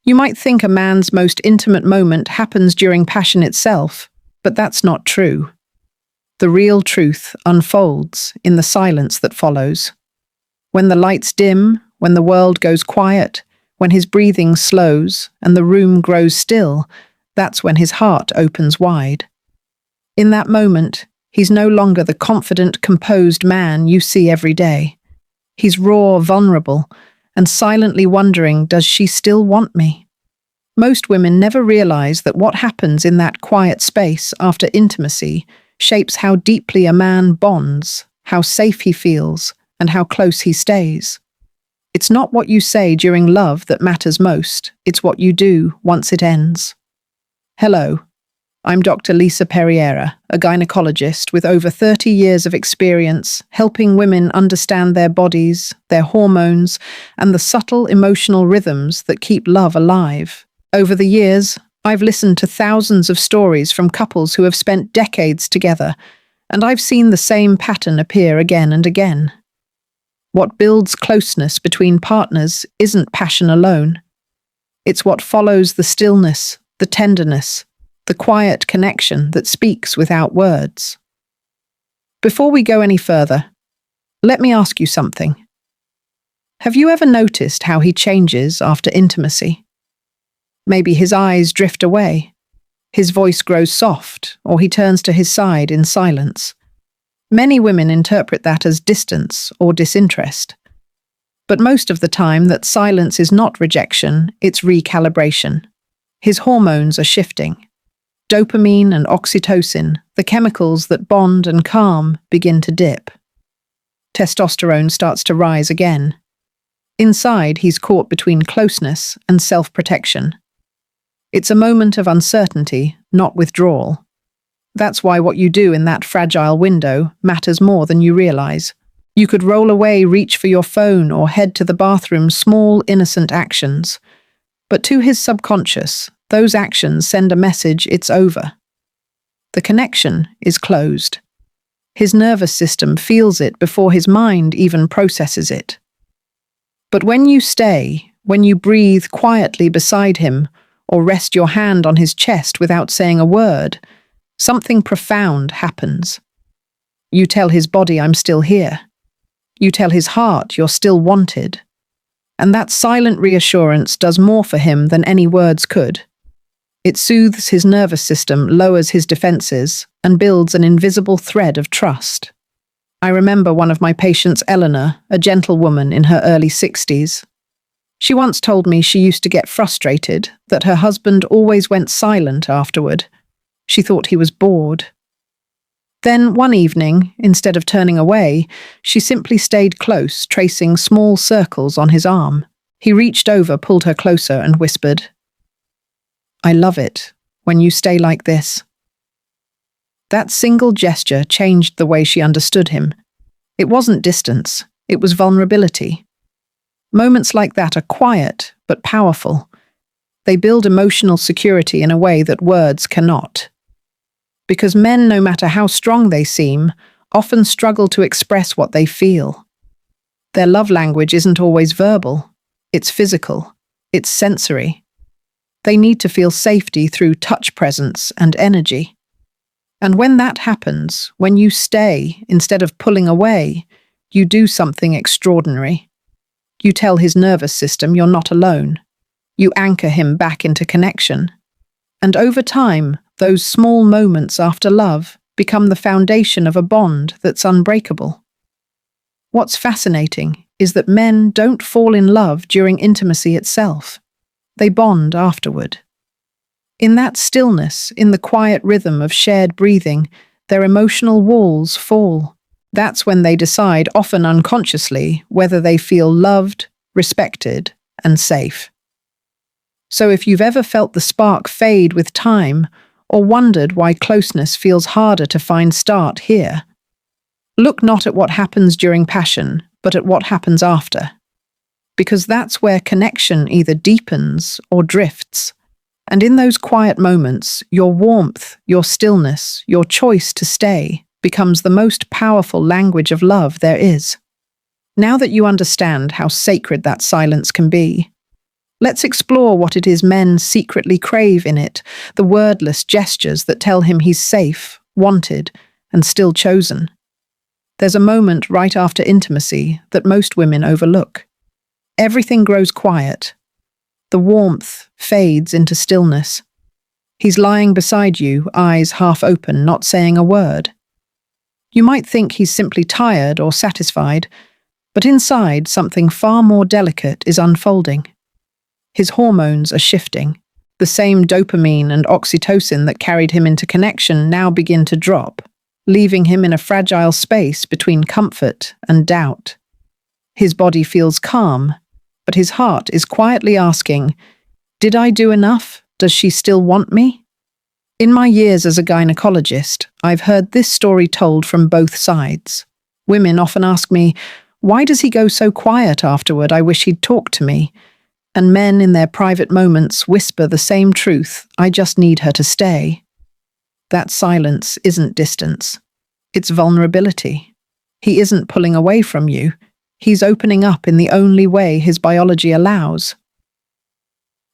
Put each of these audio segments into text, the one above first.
You might think a man's most intimate moment happens during passion itself, but that's not true. The real truth unfolds in the silence that follows. When the lights dim, when the world goes quiet, when his breathing slows and the room grows still, that's when his heart opens wide. In that moment, he's no longer the confident, composed man you see every day. He's raw, vulnerable, and silently wondering, does she still want me? Most women never realize that what happens in that quiet space after intimacy shapes how deeply a man bonds, how safe he feels, and how close he stays. It's not what you say during love that matters most, it's what you do once it ends. Hello, I'm Dr. Perriera, a gynecologist with over 30 years of experience helping women understand their bodies, their hormones, and the subtle emotional rhythms that keep love alive. Over the years, I've listened to thousands of stories from couples who have spent decades together, and I've seen the same pattern appear again and again. What builds closeness between partners isn't passion alone. It's what follows the stillness, the tenderness, the quiet connection that speaks without words. Before we go any further, let me ask you something. Have you ever noticed how he changes after intimacy? Maybe his eyes drift away, his voice grows soft, or he turns to his side in silence. Many women interpret that as distance or disinterest. But most of the time, that silence is not rejection, it's recalibration. His hormones are shifting. Dopamine and oxytocin, the chemicals that bond and calm, begin to dip. Testosterone starts to rise again. Inside, he's caught between closeness and self-protection. It's a moment of uncertainty, not withdrawal. That's why what you do in that fragile window matters more than you realize. You could roll away, reach for your phone, or head to the bathroom, small, innocent actions. But to his subconscious, those actions send a message it's over. The connection is closed. His nervous system feels it before his mind even processes it. But when you stay, when you breathe quietly beside him, or rest your hand on his chest without saying a word, something profound happens. You tell his body, I'm still here. You tell his heart, you're still wanted. And that silent reassurance does more for him than any words could. It soothes his nervous system, lowers his defenses, and builds an invisible thread of trust. I remember one of my patients, Eleanor, a gentle woman in her early 60s. She once told me she used to get frustrated that her husband always went silent afterward. She thought he was bored. Then one evening, instead of turning away, she simply stayed close, tracing small circles on his arm. He reached over, pulled her closer, and whispered, I love it when you stay like this. That single gesture changed the way she understood him. It wasn't distance, it was vulnerability. Moments like that are quiet, but powerful. They build emotional security in a way that words cannot. Because men, no matter how strong they seem, often struggle to express what they feel. Their love language isn't always verbal, it's physical, it's sensory. They need to feel safety through touch, presence, and energy. And when that happens, when you stay instead of pulling away, you do something extraordinary. You tell his nervous system you're not alone. You anchor him back into connection. And over time, those small moments after love become the foundation of a bond that's unbreakable. What's fascinating is that men don't fall in love during intimacy itself. They bond afterward. In that stillness, in the quiet rhythm of shared breathing, their emotional walls fall. That's when they decide, often unconsciously, whether they feel loved, respected, and safe. So if you've ever felt the spark fade with time, or wondered why closeness feels harder to find, start here. Look not at what happens during passion, but at what happens after. Because that's where connection either deepens or drifts. And in those quiet moments, your warmth, your stillness, your choice to stay becomes the most powerful language of love there is. Now that you understand how sacred that silence can be, Let's explore what it is men secretly crave in it, the wordless gestures that tell him he's safe, wanted, and still chosen. There's a moment right after intimacy that most women overlook. Everything grows quiet. The warmth fades into stillness. He's lying beside you, eyes half open, not saying a word. You might think he's simply tired or satisfied, but inside something far more delicate is unfolding. His hormones are shifting. The same dopamine and oxytocin that carried him into connection now begin to drop, leaving him in a fragile space between comfort and doubt. His body feels calm, but his heart is quietly asking, "Did I do enough? Does she still want me?" In my years as a gynecologist, I've heard this story told from both sides. Women often ask me, "Why does he go so quiet afterward? I wish he'd talk to me." And men in their private moments whisper the same truth, "I just need her to stay." That silence isn't distance. It's vulnerability. He isn't pulling away from you. He's opening up in the only way his biology allows.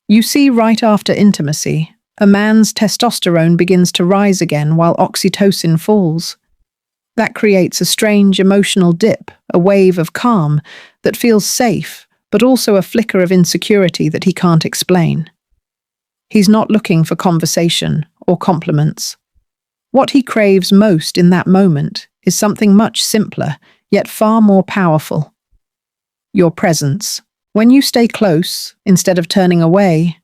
You see, right after intimacy, a man's testosterone begins to rise again while oxytocin falls. That creates a strange emotional dip, a wave of calm that feels safe, but also a flicker of insecurity that he can't explain. He's not looking for conversation or compliments. What he craves most in that moment is something much simpler, yet far more powerful. Your presence. When you stay close, instead of turning away,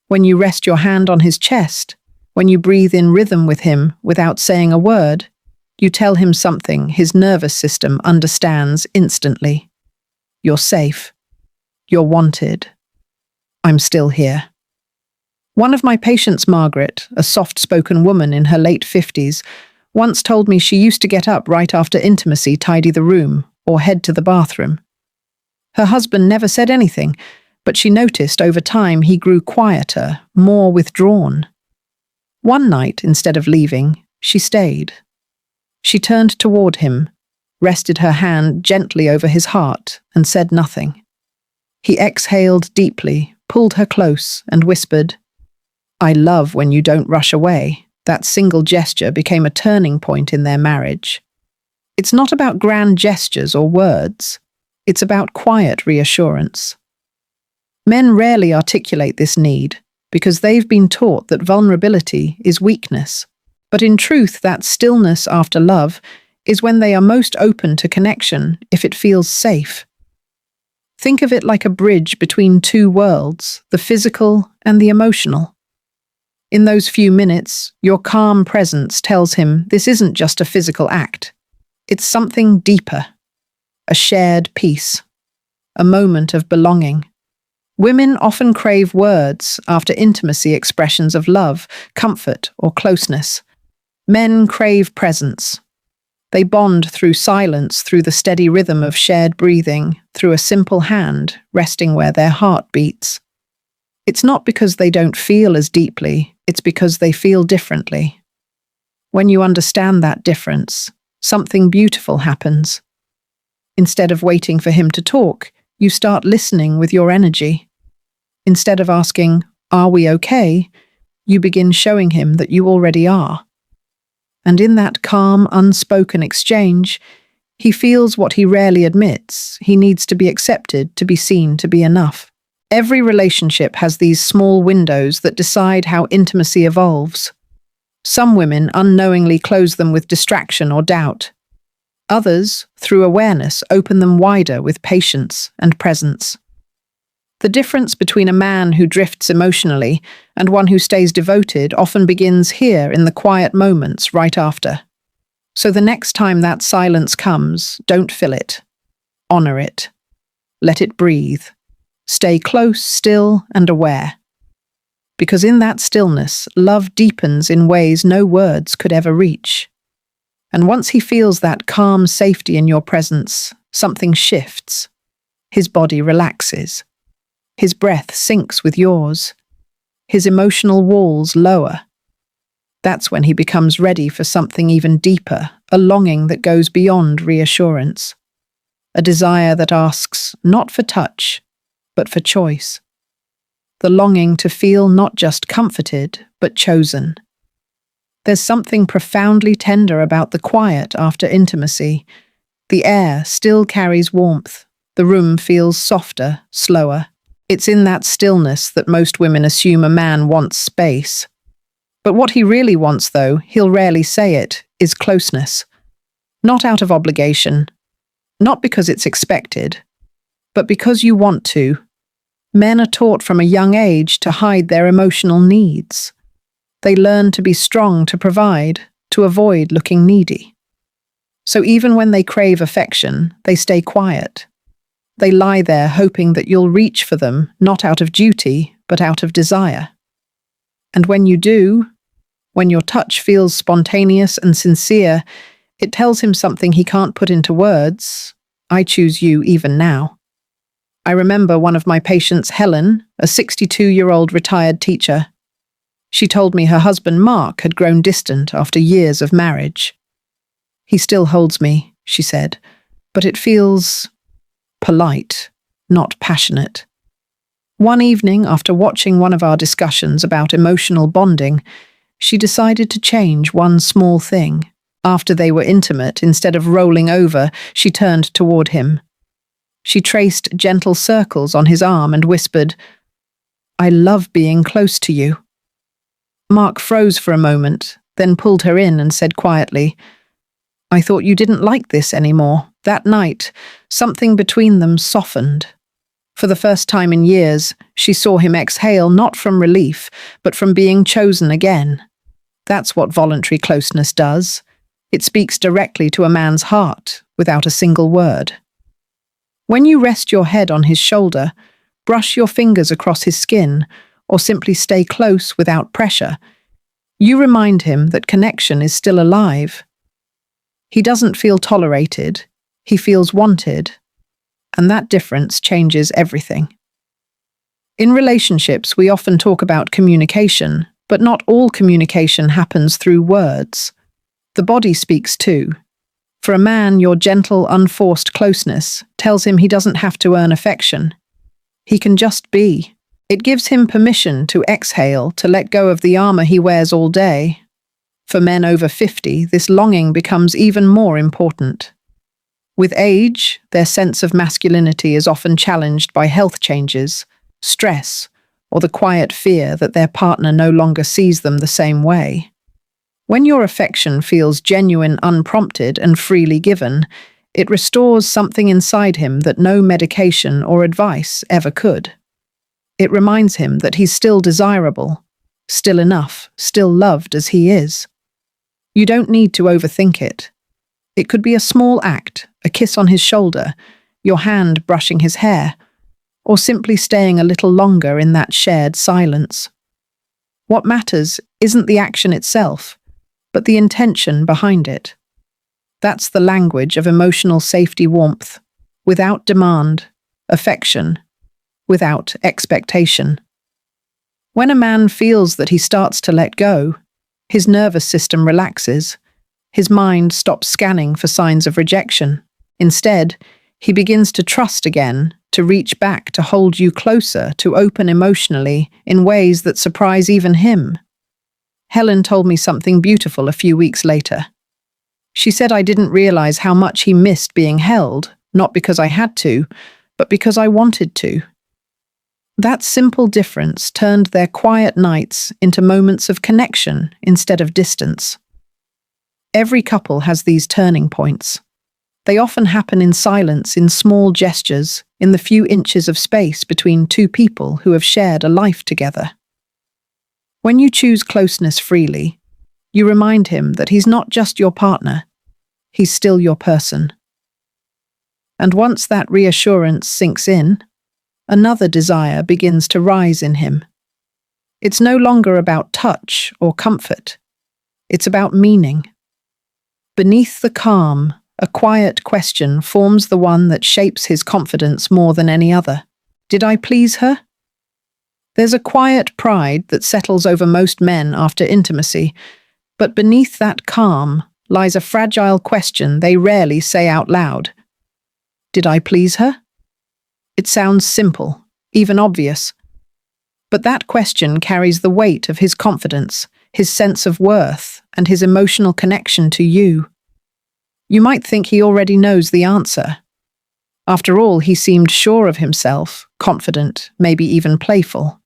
when you rest your hand on his chest, when you breathe in rhythm with him without saying a word, you tell him something his nervous system understands instantly. You're safe. You're wanted. I'm still here. One of my patients, Margaret, a soft-spoken woman in her late 50s, once told me she used to get up right after intimacy, tidy the room, or head to the bathroom. Her husband never said anything, but she noticed over time he grew quieter, more withdrawn. One night, instead of leaving, she stayed. She turned toward him, rested her hand gently over his heart, and said nothing. He exhaled deeply, pulled her close, and whispered, "I love when you don't rush away." That single gesture became a turning point in their marriage. It's not about grand gestures or words. It's about quiet reassurance. Men rarely articulate this need because they've been taught that vulnerability is weakness. But in truth, that stillness after love is when they are most open to connection if it feels safe. Think of it like a bridge between two worlds, the physical and the emotional. In those few minutes, your calm presence tells him this isn't just a physical act. It's something deeper, a shared peace, a moment of belonging. Women often crave words after intimacy, expressions of love, comfort, or closeness. Men crave presence. They bond through silence, through the steady rhythm of shared breathing, through a simple hand resting where their heart beats. It's not because they don't feel as deeply, it's because they feel differently. When you understand that difference, something beautiful happens. Instead of waiting for him to talk, you start listening with your energy. Instead of asking, "Are we okay?" you begin showing him that you already are. And in that calm, unspoken exchange, he feels what he rarely admits. He needs to be accepted, to be seen, to be enough. Every relationship has these small windows that decide how intimacy evolves. Some women unknowingly close them with distraction or doubt. Others, through awareness, open them wider with patience and presence. The difference between a man who drifts emotionally and one who stays devoted often begins here in the quiet moments right after. So the next time that silence comes, don't fill it. Honor it. Let it breathe. Stay close, still, and aware. Because in that stillness, love deepens in ways no words could ever reach. And once he feels that calm safety in your presence, something shifts. His body relaxes. His breath sinks with yours. His emotional walls lower. That's when he becomes ready for something even deeper, a longing that goes beyond reassurance. A desire that asks not for touch, but for choice. the longing to feel not just comforted, but chosen. There's something profoundly tender about the quiet after intimacy. The air still carries warmth. The room feels softer, slower. It's in that stillness that most women assume a man wants space. But what he really wants, though, he'll rarely say it, is closeness. Not out of obligation, not because it's expected, but because you want to. Men are taught from a young age to hide their emotional needs. They learn to be strong to provide, to avoid looking needy. So even when they crave affection, they stay quiet. They lie there hoping that you'll reach for them, not out of duty, but out of desire. And when you do, when your touch feels spontaneous and sincere, it tells him something he can't put into words. I choose you even now. I remember one of my patients, Helen, a 62-year-old retired teacher. She told me her husband, Mark, had grown distant after years of marriage. He still holds me, she said, but it feels polite, not passionate. One evening, after watching one of our discussions about emotional bonding, she decided to change one small thing. After they were intimate, instead of rolling over, she turned toward him. She traced gentle circles on his arm and whispered, "I love being close to you." Mark froze for a moment, then pulled her in and said quietly, "I thought you didn't like this anymore." That night, something between them softened. For the first time in years, she saw him exhale not from relief, but from being chosen again. That's what voluntary closeness does. It speaks directly to a man's heart, without a single word. When you rest your head on his shoulder, brush your fingers across his skin, or simply stay close without pressure, you remind him that connection is still alive. He doesn't feel tolerated, he feels wanted, and that difference changes everything. In relationships, we often talk about communication, but not all communication happens through words. The body speaks too. For a man, your gentle, unforced closeness tells him he doesn't have to earn affection. He can just be. It gives him permission to exhale, to let go of the armor he wears all day. For men over 50, this longing becomes even more important. With age, their sense of masculinity is often challenged by health changes, stress, or the quiet fear that their partner no longer sees them the same way. When your affection feels genuine, unprompted, and freely given, it restores something inside him that no medication or advice ever could. It reminds him that he's still desirable, still enough, still loved as he is. You don't need to overthink it. It could be a small act, a kiss on his shoulder, your hand brushing his hair, or simply staying a little longer in that shared silence. What matters isn't the action itself, but the intention behind it. That's the language of emotional safety warmth, without demand, affection, without expectation. When a man feels that he starts to let go, his nervous system relaxes, his mind stops scanning for signs of rejection. Instead, he begins to trust again, to reach back, to hold you closer, to open emotionally in ways that surprise even him. Helen told me something beautiful a few weeks later. She said I didn't realize how much he missed being held, not because I had to, but because I wanted to. That simple difference turned their quiet nights into moments of connection instead of distance. Every couple has these turning points. They often happen in silence, in small gestures, in the few inches of space between two people who have shared a life together. When you choose closeness freely, you remind him that he's not just your partner, he's still your person. And once that reassurance sinks in, another desire begins to rise in him. It's no longer about touch or comfort. It's about meaning. Beneath the calm, a quiet question forms the one that shapes his confidence more than any other. Did I please her? There's a quiet pride that settles over most men after intimacy, but beneath that calm lies a fragile question they rarely say out loud. Did I please her? It sounds simple, even obvious. But that question carries the weight of his confidence, his sense of worth, and his emotional connection to you. You might think he already knows the answer. After all, he seemed sure of himself, confident, maybe even playful.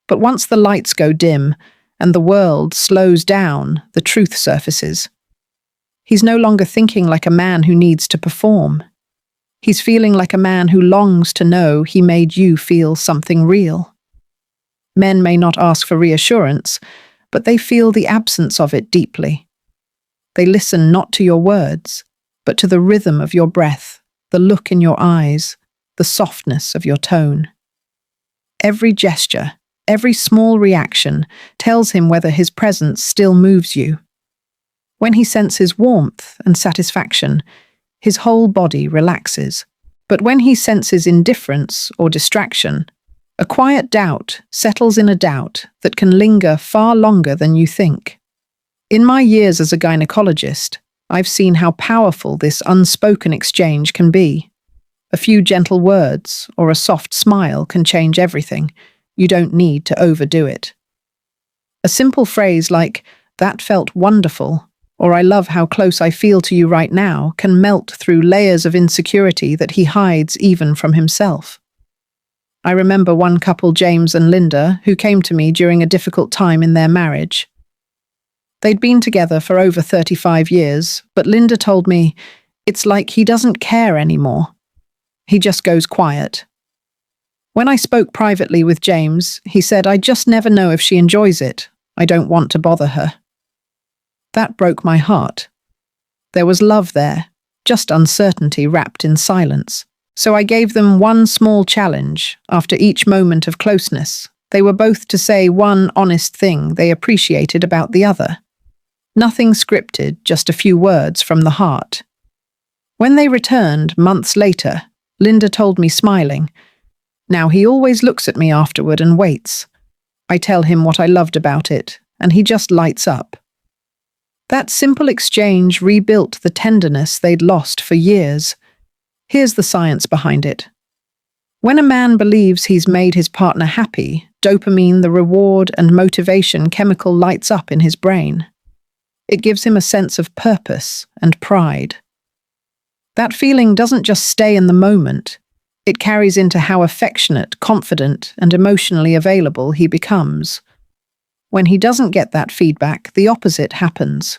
But once the lights go dim and the world slows down, the truth surfaces. He's no longer thinking like a man who needs to perform. He's feeling like a man who longs to know he made you feel something real. Men may not ask for reassurance, but they feel the absence of it deeply. They listen not to your words, but to the rhythm of your breath, the look in your eyes, the softness of your tone. Every gesture, every small reaction tells him whether his presence still moves you. When he senses warmth and satisfaction, his whole body relaxes. But when he senses indifference or distraction, a quiet doubt settles in, a doubt that can linger far longer than you think. In my years as a gynecologist, I've seen how powerful this unspoken exchange can be. A few gentle words or a soft smile can change everything. You don't need to overdo it. A simple phrase like, "That felt wonderful," or "I love how close I feel to you right now," can melt through layers of insecurity that he hides even from himself. I remember one couple, James and Linda, who came to me during a difficult time in their marriage. They'd been together for over 35 years, but Linda told me, "It's like he doesn't care anymore. He just goes quiet." When I spoke privately with James, he said, "I just never know if she enjoys it. I don't want to bother her." That broke my heart. There was love there, just uncertainty wrapped in silence. So I gave them one small challenge. After each moment of closeness, they were both to say one honest thing they appreciated about the other. Nothing scripted, just a few words from the heart. When they returned, months later, Linda told me, smiling, "Now he always looks at me afterward and waits. I tell him what I loved about it, and he just lights up." That simple exchange rebuilt the tenderness they'd lost for years. Here's the science behind it. When a man believes he's made his partner happy, dopamine, the reward and motivation chemical, lights up in his brain. It gives him a sense of purpose and pride. That feeling doesn't just stay in the moment. It carries into how affectionate, confident, and emotionally available he becomes. When he doesn't get that feedback, the opposite happens.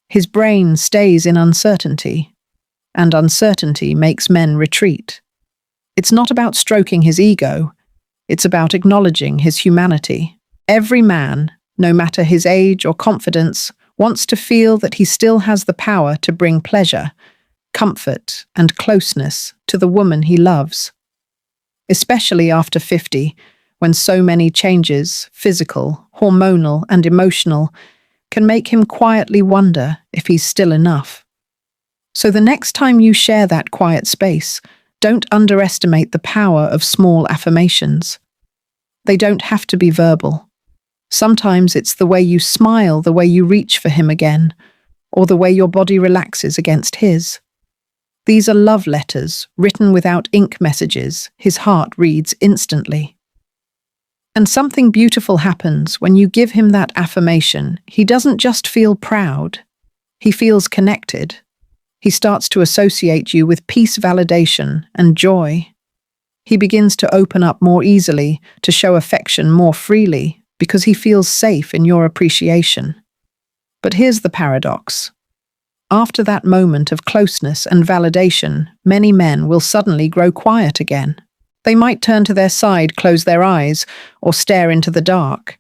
His brain stays in uncertainty, and uncertainty makes men retreat. It's not about stroking his ego, it's about acknowledging his humanity. Every man, no matter his age or confidence, wants to feel that he still has the power to bring pleasure, comfort, and closeness to the woman he loves. Especially after 50, when so many changes, physical, hormonal, and emotional, can make him quietly wonder if he's still enough. So the next time you share that quiet space, don't underestimate the power of small affirmations. They don't have to be verbal. Sometimes it's the way you smile, the way you reach for him again, or the way your body relaxes against his. These are love letters, written without ink messages. His heart reads instantly. And something beautiful happens when you give him that affirmation. He doesn't just feel proud, he feels connected. He starts to associate you with peace, validation, and joy. He begins to open up more easily, to show affection more freely, because he feels safe in your appreciation. But here's the paradox. After that moment of closeness and validation, many men will suddenly grow quiet again. They might turn to their side, close their eyes, or stare into the dark.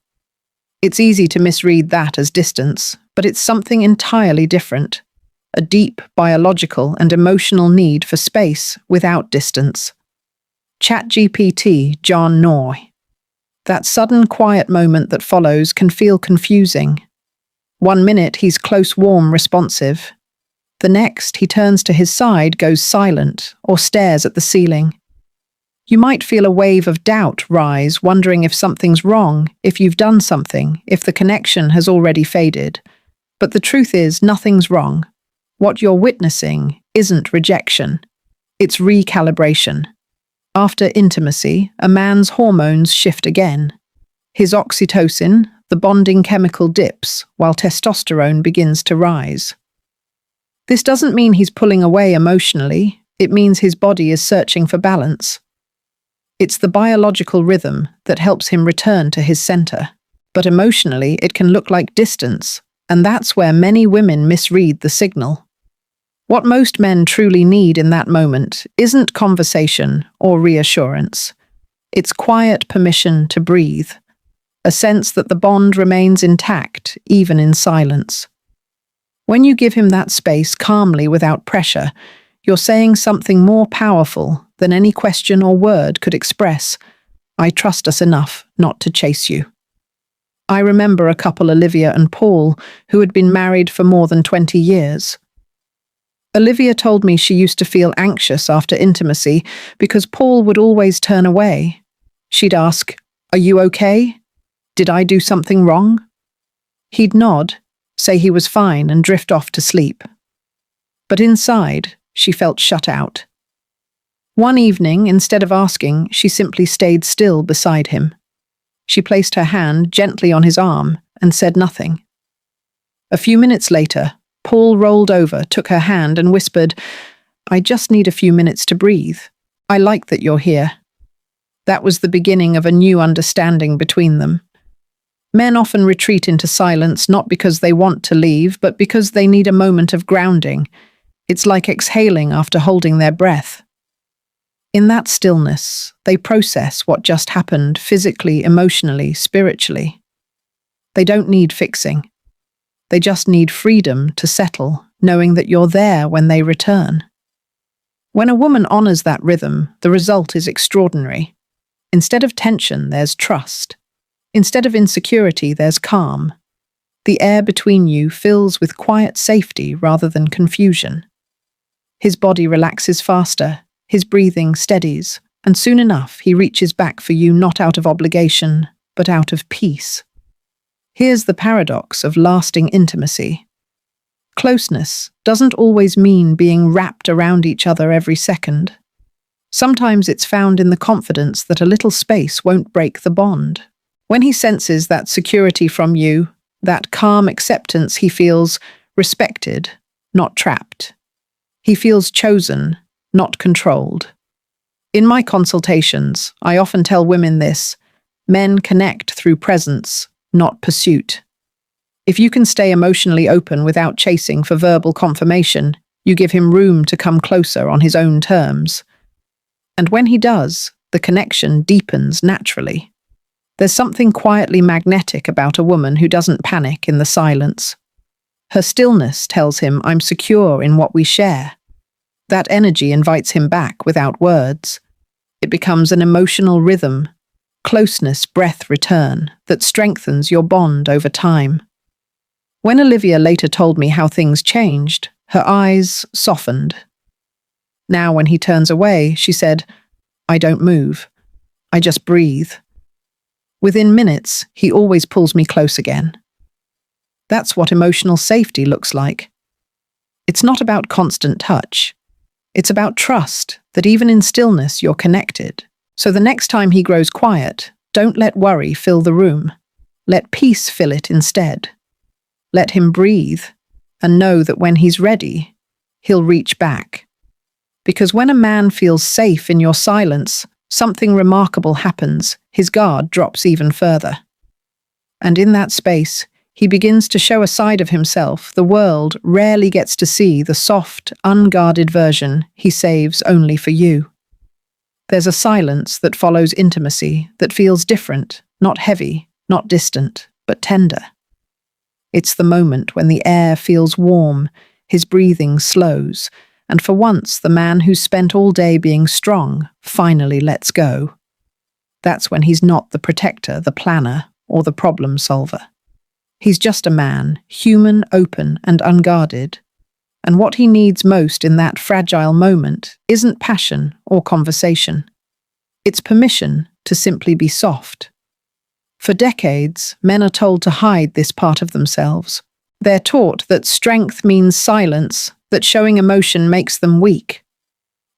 It's easy to misread that as distance, but it's something entirely different. A deep biological and emotional need for space without distance. ChatGPT, John Noy. That sudden quiet moment that follows can feel confusing. 1 minute he's close, warm, responsive. The next he turns to his side, goes silent, or stares at the ceiling. You might feel a wave of doubt rise, wondering if something's wrong, if you've done something, if the connection has already faded. But the truth is, nothing's wrong. What you're witnessing isn't rejection, it's recalibration. After intimacy, a man's hormones shift again. His oxytocin, the bonding chemical, dips, while testosterone begins to rise. This doesn't mean he's pulling away emotionally, it means his body is searching for balance. It's the biological rhythm that helps him return to his center. But emotionally, it can look like distance, and that's where many women misread the signal. What most men truly need in that moment isn't conversation or reassurance. It's quiet permission to breathe, a sense that the bond remains intact, even in silence. When you give him that space calmly without pressure, you're saying something more powerful than any question or word could express. I trust us enough not to chase you. I remember a couple, Olivia and Paul, who had been married for more than 20 years. Olivia told me she used to feel anxious after intimacy because Paul would always turn away. She'd ask, "Are you okay? Did I do something wrong?" He'd nod, say he was fine, and drift off to sleep. But inside, she felt shut out. One evening, instead of asking, she simply stayed still beside him. She placed her hand gently on his arm and said nothing. A few minutes later, Paul rolled over, took her hand and whispered, "I just need a few minutes to breathe. I like that you're here." That was the beginning of a new understanding between them. Men often retreat into silence not because they want to leave, but because they need a moment of grounding. It's like exhaling after holding their breath. In that stillness, they process what just happened physically, emotionally, spiritually. They don't need fixing. They just need freedom to settle, knowing that you're there when they return. When a woman honors that rhythm, the result is extraordinary. Instead of tension, there's trust. Instead of insecurity, there's calm. The air between you fills with quiet safety rather than confusion. His body relaxes faster, his breathing steadies, and soon enough he reaches back for you not out of obligation, but out of peace. Here's the paradox of lasting intimacy. Closeness doesn't always mean being wrapped around each other every second. Sometimes it's found in the confidence that a little space won't break the bond. When he senses that security from you, that calm acceptance, he feels respected, not trapped. He feels chosen, not controlled. In my consultations, I often tell women this: men connect through presence, not pursuit. If you can stay emotionally open without chasing for verbal confirmation, you give him room to come closer on his own terms. And when he does, the connection deepens naturally. There's something quietly magnetic about a woman who doesn't panic in the silence. Her stillness tells him, "I'm secure in what we share." That energy invites him back without words. It becomes an emotional rhythm, closeness, breath return, that strengthens your bond over time. When Olivia later told me how things changed, her eyes softened. Now when he turns away, she said, "I don't move. I just breathe." Within minutes, he always pulls me close again. That's what emotional safety looks like. It's not about constant touch. It's about trust that even in stillness you're connected. So the next time he grows quiet, don't let worry fill the room. Let peace fill it instead. Let him breathe and know that when he's ready, he'll reach back. Because when a man feels safe in your silence, something remarkable happens. His guard drops even further. And in that space, he begins to show a side of himself the world rarely gets to see, the soft, unguarded version he saves only for you. There's a silence that follows intimacy that feels different, not heavy, not distant, but tender. It's the moment when the air feels warm, his breathing slows, and for once the man who's spent all day being strong finally lets go. That's when he's not the protector, the planner, or the problem solver. He's just a man, human, open, and unguarded. And what he needs most in that fragile moment isn't passion or conversation. It's permission to simply be soft. For decades, men are told to hide this part of themselves. They're taught that strength means silence, that showing emotion makes them weak.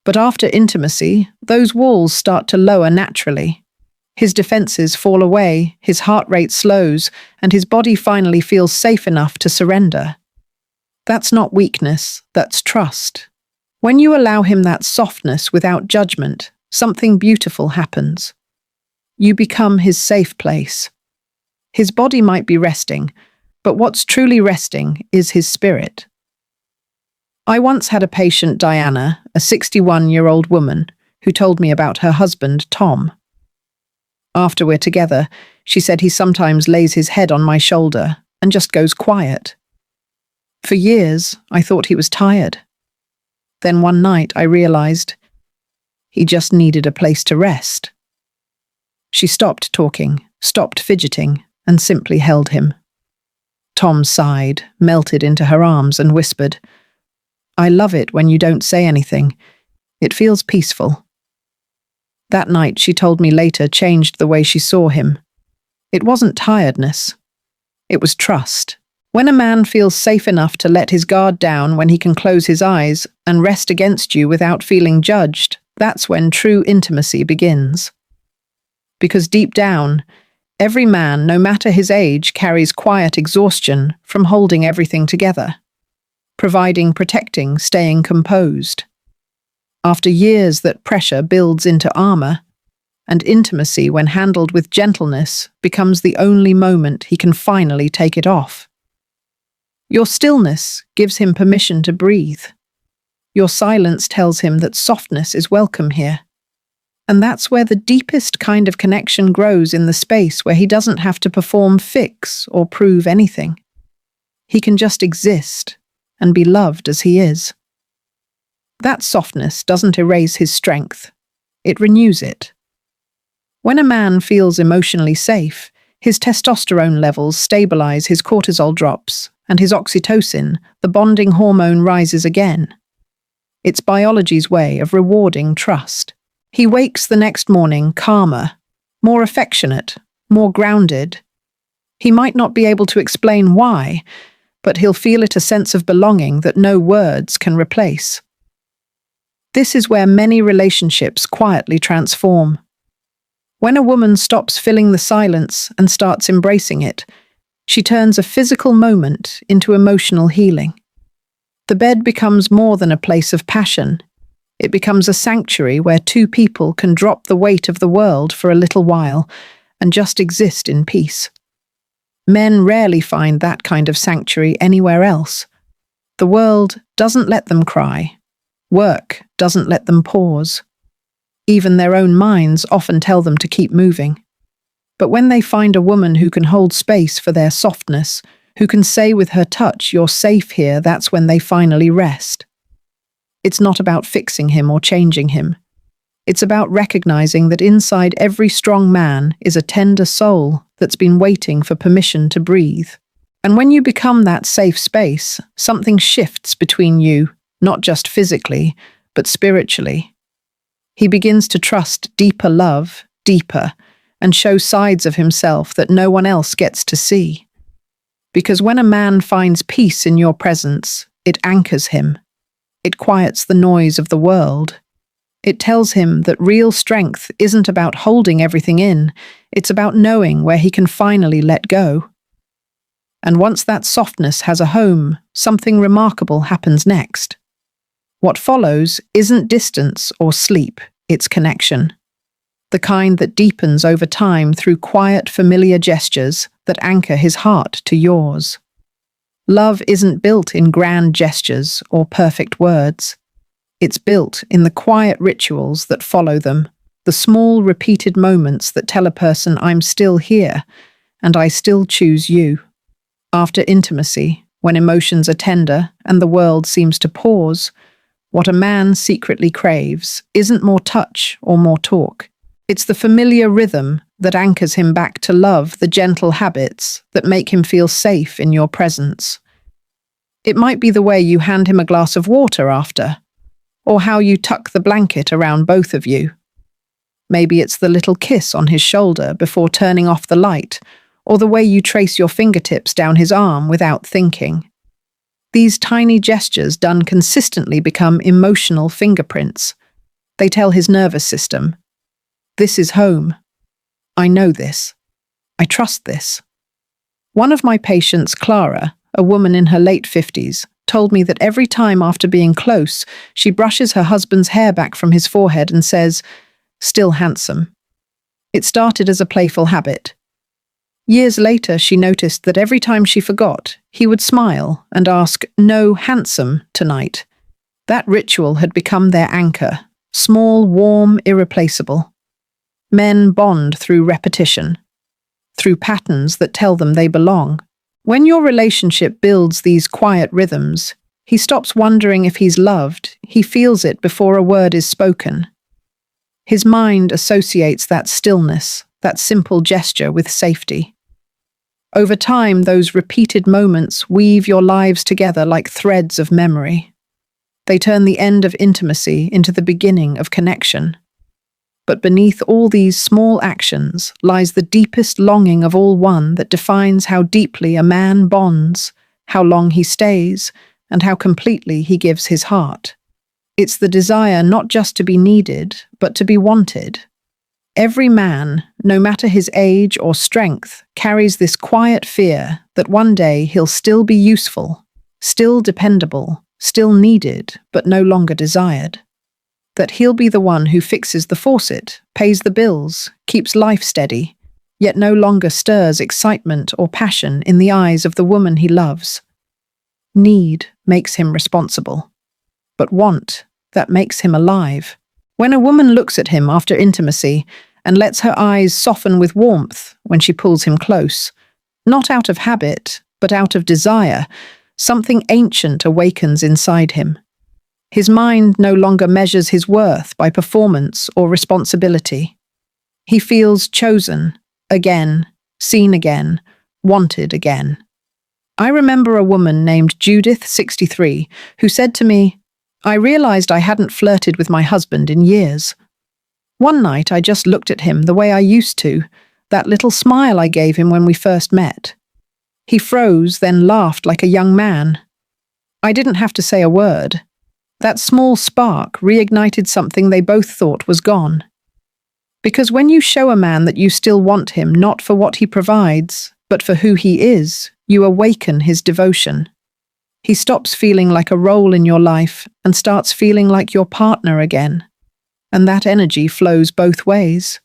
But after intimacy, those walls start to lower naturally. His defenses fall away, his heart rate slows, and his body finally feels safe enough to surrender. That's not weakness, that's trust. When you allow him that softness without judgment, something beautiful happens. You become his safe place. His body might be resting, but what's truly resting is his spirit. I once had a patient, Diana, a 61-year-old woman, who told me about her husband, Tom. After we're together, she said he sometimes lays his head on my shoulder and just goes quiet. For years, I thought he was tired. Then one night I realized he just needed a place to rest. She stopped talking, stopped fidgeting, and simply held him. Tom sighed, melted into her arms, and whispered, "I love it when you don't say anything. It feels peaceful." That night, she told me later, changed the way she saw him. It wasn't tiredness. It was trust. When a man feels safe enough to let his guard down, when he can close his eyes and rest against you without feeling judged, that's when true intimacy begins. Because deep down, every man, no matter his age, carries quiet exhaustion from holding everything together, providing, protecting, staying composed. After years, that pressure builds into armor, and intimacy, when handled with gentleness, becomes the only moment he can finally take it off. Your stillness gives him permission to breathe. Your silence tells him that softness is welcome here. And that's where the deepest kind of connection grows, in the space where he doesn't have to perform, fix, or prove anything. He can just exist and be loved as he is. That softness doesn't erase his strength. It renews it. When a man feels emotionally safe, his testosterone levels stabilize, his cortisol drops, and his oxytocin, the bonding hormone, rises again. It's biology's way of rewarding trust. He wakes the next morning calmer, more affectionate, more grounded. He might not be able to explain why, but he'll feel it, a sense of belonging that no words can replace. This is where many relationships quietly transform. When a woman stops filling the silence and starts embracing it, she turns a physical moment into emotional healing. The bed becomes more than a place of passion. It becomes a sanctuary where two people can drop the weight of the world for a little while and just exist in peace. Men rarely find that kind of sanctuary anywhere else. The world doesn't let them cry. Work doesn't let them pause. Even their own minds often tell them to keep moving. But when they find a woman who can hold space for their softness, who can say with her touch, "You're safe here," that's when they finally rest. It's not about fixing him or changing him. It's about recognizing that inside every strong man is a tender soul that's been waiting for permission to breathe. And when you become that safe space, something shifts between you, not just physically, but spiritually. He begins to trust deeper love, deeper, and show sides of himself that no one else gets to see. Because when a man finds peace in your presence, it anchors him. It quiets the noise of the world. It tells him that real strength isn't about holding everything in, it's about knowing where he can finally let go. And once that softness has a home, something remarkable happens next. What follows isn't distance or sleep, it's connection. The kind that deepens over time through quiet, familiar gestures that anchor his heart to yours. Love isn't built in grand gestures or perfect words. It's built in the quiet rituals that follow them, the small, repeated moments that tell a person, "I'm still here, and I still choose you." After intimacy, when emotions are tender and the world seems to pause, what a man secretly craves isn't more touch or more talk. It's the familiar rhythm that anchors him back to love, the gentle habits that make him feel safe in your presence. It might be the way you hand him a glass of water after, or how you tuck the blanket around both of you. Maybe it's the little kiss on his shoulder before turning off the light, or the way you trace your fingertips down his arm without thinking. These tiny gestures done consistently become emotional fingerprints, They tell his nervous system, "This is home. I know this. I trust this." One of my patients, Clara, a woman in her late 50s, told me that every time after being close, she brushes her husband's hair back from his forehead and says, "Still handsome." It started as a playful habit. Years later, she noticed that every time she forgot, he would smile and ask, "No, handsome, tonight." That ritual had become their anchor, small, warm, irreplaceable. Men bond through repetition, through patterns that tell them they belong. When your relationship builds these quiet rhythms, he stops wondering if he's loved, he feels it before a word is spoken. His mind associates that stillness, that simple gesture with safety. Over time, those repeated moments weave your lives together like threads of memory. They turn the end of intimacy into the beginning of connection. But beneath all these small actions lies the deepest longing of all one that defines how deeply a man bonds, how long he stays, and how completely he gives his heart. It's the desire not just to be needed, but to be wanted. Every man, no matter his age or strength, carries this quiet fear that one day he'll still be useful, still dependable, still needed, but no longer desired. That he'll be the one who fixes the faucet, pays the bills, keeps life steady, yet no longer stirs excitement or passion in the eyes of the woman he loves. Need makes him responsible, but want, that makes him alive. When a woman looks at him after intimacy and lets her eyes soften with warmth when she pulls him close, not out of habit, but out of desire, something ancient awakens inside him. His mind no longer measures his worth by performance or responsibility. He feels chosen, again, seen again, wanted again. I remember a woman named Judith, 63, who said to me, "I realized I hadn't flirted with my husband in years. One night I just looked at him the way I used to, that little smile I gave him when we first met. He froze, then laughed like a young man. I didn't have to say a word. That small spark reignited something they both thought was gone. Because when you show a man that you still want him not for what he provides, but for who he is, you awaken his devotion. He stops feeling like a role in your life and starts feeling like your partner again. And that energy flows both ways.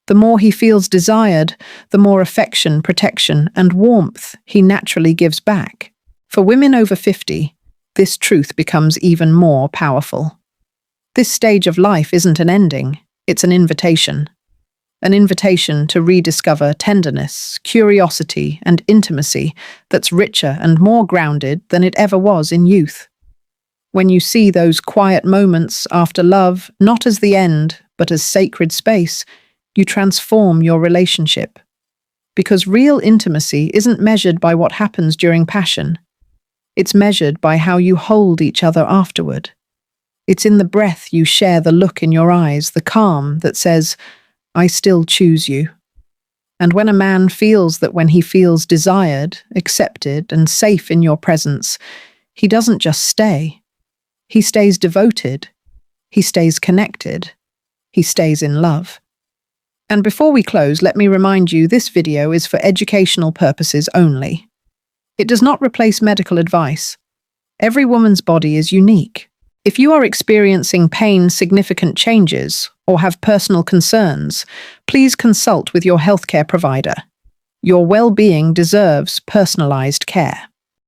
The more he feels desired, the more affection, protection, and warmth he naturally gives back. For women over 50, this truth becomes even more powerful. This stage of life isn't an ending, it's an invitation. An invitation to rediscover tenderness, curiosity, and intimacy that's richer and more grounded than it ever was in youth. When you see those quiet moments after love, not as the end, but as sacred space, you transform your relationship. Because real intimacy isn't measured by what happens during passion. It's measured by how you hold each other afterward. It's in the breath you share, the look in your eyes, the calm that says, "I still choose you." And when a man feels that when he feels desired, accepted, and safe in your presence, he doesn't just stay. He stays devoted. He stays connected. He stays in love. And before we close, let me remind you this video is for educational purposes only. It does not replace medical advice. Every woman's body is unique. If you are experiencing pain, significant changes, or have personal concerns, please consult with your healthcare provider. Your well-being deserves personalized care.